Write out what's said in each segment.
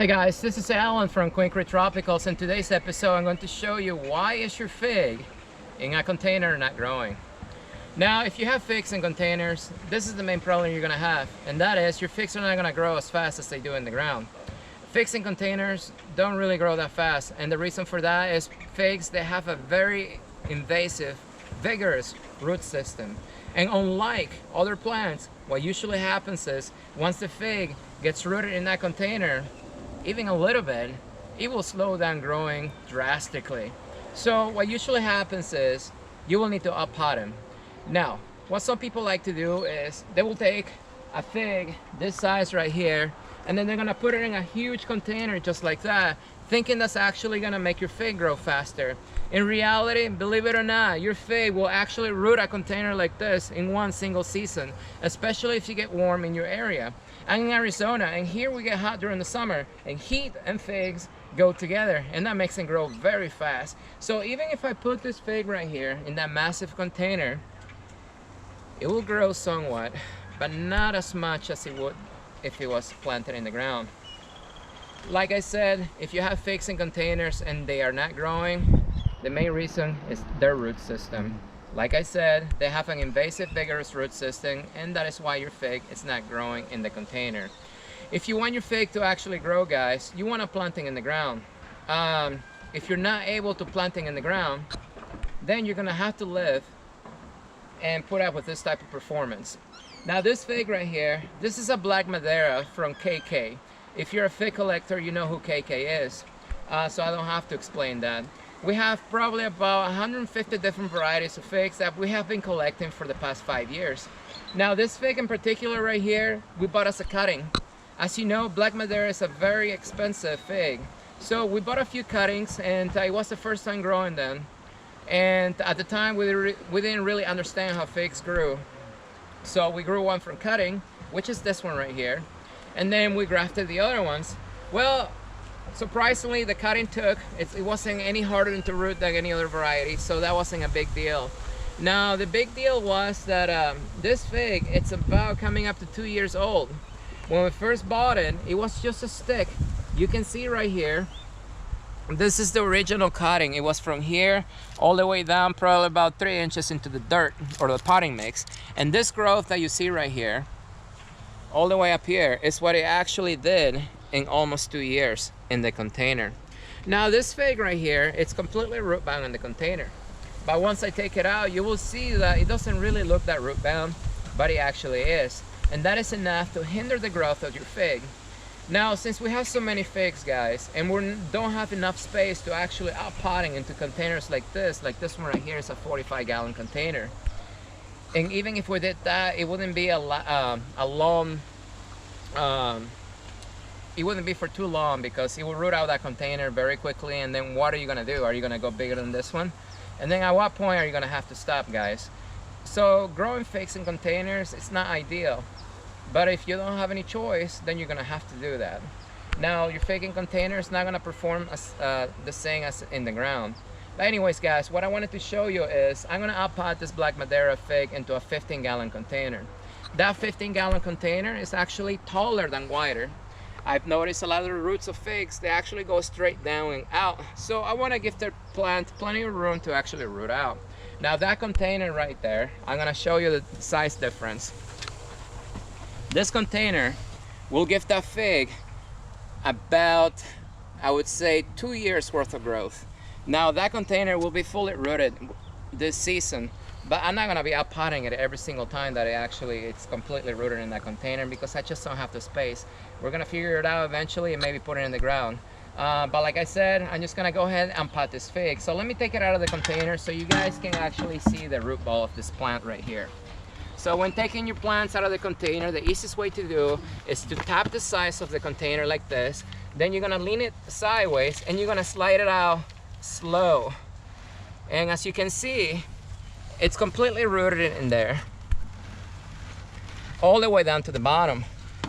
Hey guys, this is Alan from Queen Creek Tropicals. In today's episode I'm going to show you why is your fig in a container not growing. Now if you have figs in containers, this is the main problem you're going to have, and that is your figs are not going to grow as fast as they do in the ground. Figs in containers don't really grow that fast, and the reason for that is figs, they have a very invasive, vigorous root system. And unlike other plants, what usually happens is once the fig gets rooted in that container, even a little bit, it will slow down growing drastically. So what usually happens is you will need to up-pot them. Now, what some people like to do is they will take a fig this size right here, and then they're gonna put it in a huge container just like that, thinking that's actually gonna make your fig grow faster. In reality, believe it or not, your fig will actually root a container like this in one single season, especially if you get warm in your area. I'm in Arizona, and here we get hot during the summer, and heat and figs go together, and that makes them grow very fast. So even if I put this fig right here in that massive container, it will grow somewhat, but not as much as it would if it was planted in the ground. Like I said, if you have figs in containers and they are not growing, the main reason is their root system. Like I said, they have an invasive, vigorous root system, and that is why your fig is not growing in the container. If you want your fig to actually grow, guys, you want to planting in the ground. If you're not able to planting in the ground, then you're gonna have to live and put up with this type of performance. Now this fig right here, this is a Black Madeira from KK. If you're a fig collector, you know who KK is, so I don't have to explain that. We have probably about 150 different varieties of figs that we have been collecting for the past 5 years. Now this fig in particular right here, we bought as a cutting. As you know, Black Madeira is a very expensive fig. So we bought a few cuttings, and it was the first time growing them. And at the time, we didn't really understand how figs grew. So we grew one from cutting, which is this one right here. And then we grafted the other ones. Well, surprisingly, the cutting took, it wasn't any harder to root than any other variety, so that wasn't a big deal. Now, the big deal was that this fig, it's about coming up to 2 years old. When we first bought it, it was just a stick. You can see right here, this is the original cutting. It was from here all the way down, probably about 3 inches into the dirt or the potting mix. And this growth that you see right here, all the way up here, is what it actually did in almost 2 years in the container. Now this fig right here, it's completely root bound in the container, but once I take it out, you will see that it doesn't really look that root bound, but it actually is, and that is enough to hinder the growth of your fig. Now since we have so many figs, guys, and we don't have enough space to actually out potting into containers like this one right here is a 45-gallon container, and even if we did that, it wouldn't be it wouldn't be for too long, because it will root out that container very quickly, and then what are you gonna do? Are you gonna go bigger than this one? And then at what point are you gonna have to stop, guys? So growing figs in containers, it's not ideal, but if you don't have any choice, then you're gonna have to do that. Now your fig in container is not gonna perform as the same as in the ground. But anyways, guys, what I wanted to show you is I'm gonna up-pot this Black Madeira fig into a 15-gallon container. That 15-gallon container is actually taller than wider. I've noticed a lot of the roots of figs, they actually go straight down and out. So I want to give the plant plenty of room to actually root out. Now that container right there, I'm going to show you the size difference. This container will give that fig about, I would say, 2 years worth of growth. Now that container will be fully rooted this season, but I'm not going to be out potting it every single time that it's completely rooted in that container, because I just don't have the space. We're going to figure it out eventually and maybe put it in the ground. But like I said, I'm just going to go ahead and pot this fig. So let me take it out of the container so you guys can actually see the root ball of this plant right here. So when taking your plants out of the container, the easiest way to do is to tap the sides of the container like this. Then you're going to lean it sideways and you're going to slide it out slow. And as you can see, it's completely rooted in there, all the way down to the bottom.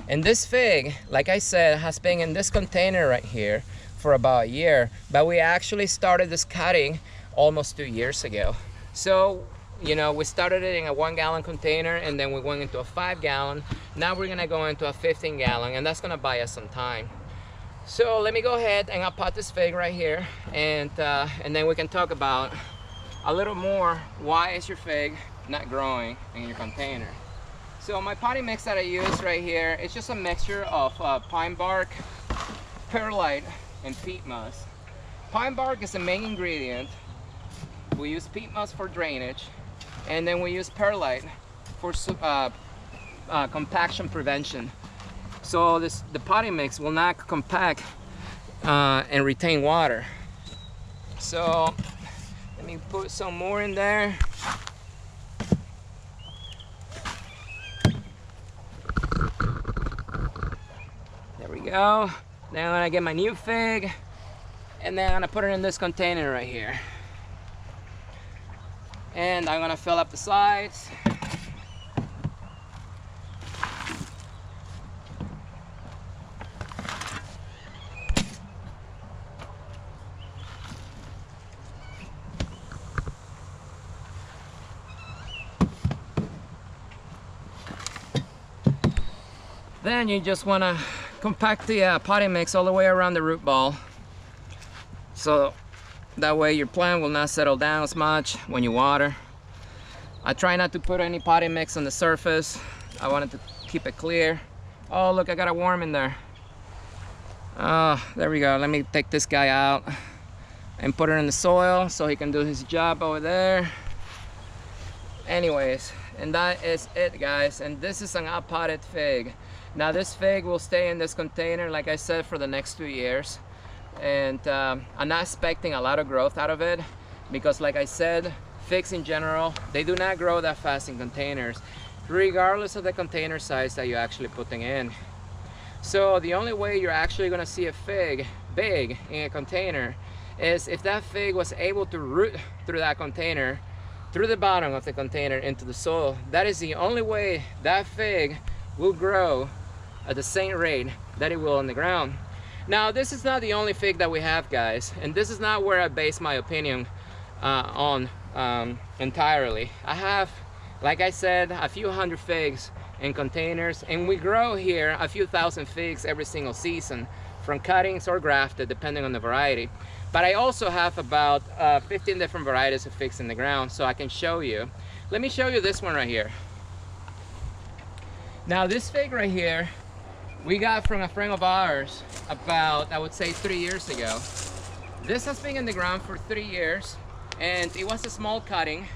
And this fig, like I said, has been in this container right here for about a year, but we actually started this cutting almost 2 years ago. So, you know, we started it in a 1-gallon container, and then we went into a 5-gallon. Now we're gonna go into a 15-gallon, and that's gonna buy us some time. So let me go ahead and I'll pot this fig right here, and then we can talk about a little more why is your fig not growing in your container. So my potting mix that I use right here, it's just a mixture of pine bark, perlite, and peat moss. Pine bark is the main ingredient. We use peat moss for drainage, and then we use perlite for compaction prevention. So the potting mix will not compact and retain water. So let me put some more in there. There we go. Now I'm gonna get my new fig, and then I'm gonna put it in this container right here. And I'm gonna fill up the sides. Then you just want to compact the potting mix all the way around the root ball, so that way your plant will not settle down as much when you water. I try not to put any potting mix on the surface. I wanted to keep it clear. Oh look, I got a worm in there. There we go. Let me take this guy out and put it in the soil so he can do his job over there. Anyways, and that is it, guys. And this is an unpotted fig. Now this fig will stay in this container, like I said, for the next 2 years. And I'm not expecting a lot of growth out of it, because like I said, figs in general, they do not grow that fast in containers, regardless of the container size that you're actually putting in. So the only way you're actually gonna see a fig big in a container is if that fig was able to root through that container, through the bottom of the container into the soil. That is the only way that fig will grow at the same rate that it will on the ground. Now this is not the only fig that we have, guys, and this is not where I base my opinion on entirely. I have, like I said, a few hundred figs in containers, and we grow here a few thousand figs every single season, from cuttings or grafted, depending on the variety. But I also have about 15 different varieties of figs in the ground, so I can show you. Let me show you this one right here. Now this fig right here, we got from a friend of ours about, I would say, 3 years ago. This has been in the ground for 3 years, and it was a small cutting,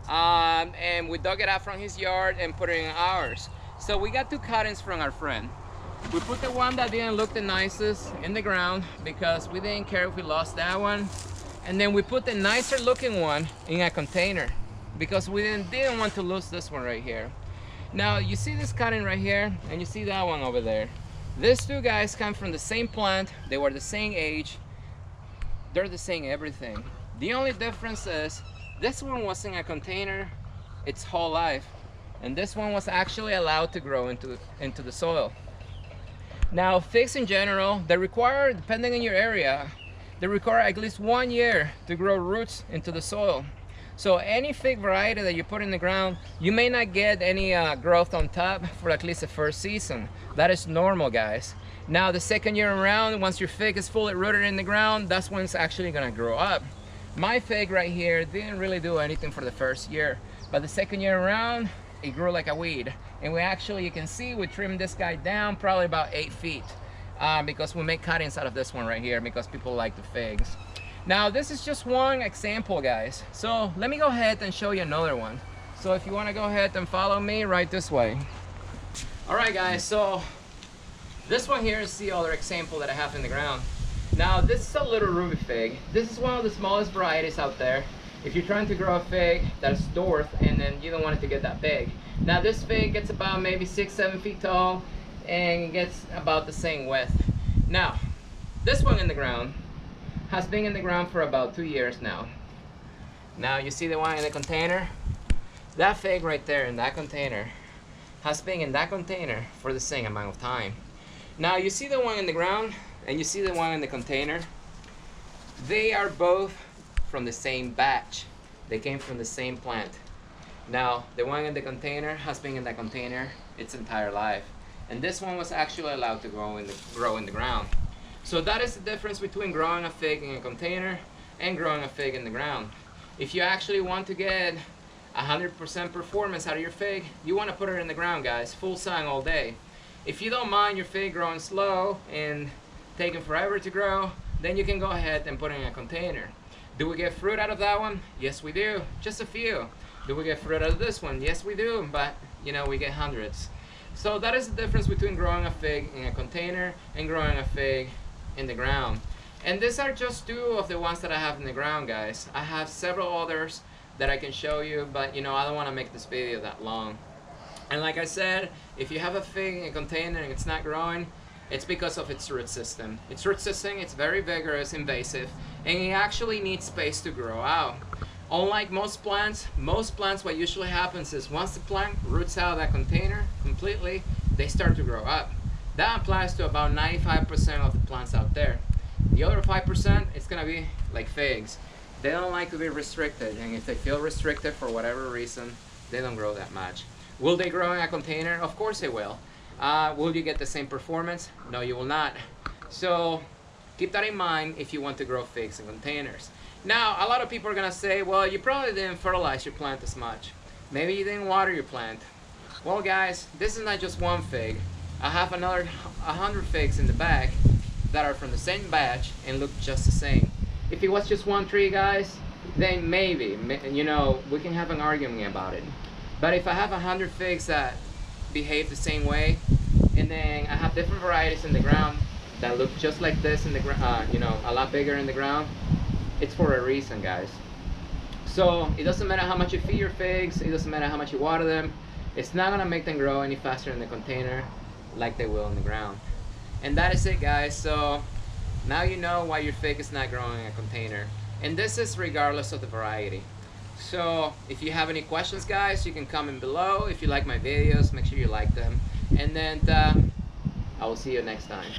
and we dug it out from his yard and put it in ours. So we got 2 cuttings from our friend. We put the one that didn't look the nicest in the ground because we didn't care if we lost that one, and then we put the nicer looking one in a container because we didn't want to lose this one right here. Now you see this cutting right here, and you see that one over there. These 2 guys come from the same plant. They were the same age. They're the same everything. The only difference is this one was in a container its whole life, and this one was actually allowed to grow into the soil. Now figs in general, they require, depending on your area, they require at least 1 year to grow roots into the soil. So any fig variety that you put in the ground, you may not get any growth on top for at least the first season. That is normal, guys. Now the second year around, once your fig is fully rooted in the ground, that's when it's actually gonna grow up. My fig right here didn't really do anything for the first year, but the second year around, it grew like a weed. And we actually, you can see, we trimmed this guy down probably about 8 feet because we make cuttings out of this one right here because people like the figs. Now this is just one example, guys. So let me go ahead and show you another one. So if you want to go ahead and follow me right this way. All right, guys, so this one here is the other example that I have in the ground. Now this is a little ruby fig. This is one of the smallest varieties out there. If you're trying to grow a fig that's dwarf and then you don't want it to get that big. Now this fig gets about maybe 6-7 feet tall and gets about the same width. Now this one in the ground has been in the ground for about 2 years now. Now you see the one in the container? That fig right there in that container has been in that container for the same amount of time. Now you see the one in the ground and you see the one in the container? They are both from the same batch. They came from the same plant. Now the one in the container has been in that container its entire life. And this one was actually allowed to grow in the ground. So that is the difference between growing a fig in a container and growing a fig in the ground. If you actually want to get 100% performance out of your fig, you want to put it in the ground, guys, full sun all day. If you don't mind your fig growing slow and taking forever to grow, then you can go ahead and put it in a container. Do we get fruit out of that one? Yes, we do. Just a few. Do we get fruit out of this one? Yes, we do, but you know, we get hundreds. So that is the difference between growing a fig in a container and growing a fig in the ground. And these are just two of the ones that I have in the ground, guys. I have several others that I can show you, but you know, I don't want to make this video that long. And like I said, if you have a fig in a container and it's not growing, it's because of its root system. Its root system, it's very vigorous, invasive, and it actually needs space to grow out. Unlike most plants, what usually happens is once the plant roots out of that container completely, they start to grow up. That applies to about 95% of the plants out there. The other 5%, it's gonna be like figs. They don't like to be restricted, and if they feel restricted for whatever reason, they don't grow that much. Will they grow in a container? Of course they will. Will you get the same performance? No, you will not. So keep that in mind if you want to grow figs in containers. Now, a lot of people are gonna say, well, you probably didn't fertilize your plant as much. Maybe you didn't water your plant. Well, guys, this is not just one fig. I have another 100 figs in the bag that are from the same batch and look just the same. If it was just one tree, guys, then maybe, you know, we can have an argument about it. But if I have 100 figs that behave the same way, and then I have different varieties in the ground that look just like this in the ground, you know, a lot bigger in the ground, it's for a reason, guys. So it doesn't matter how much you feed your figs, it doesn't matter how much you water them, it's not gonna make them grow any faster in the container like they will in the ground. And that is it, guys. So now you know why your fig is not growing in a container, and this is regardless of the variety. So if you have any questions, guys, you can comment below. If you like my videos, make sure you like them, and then I will see you next time.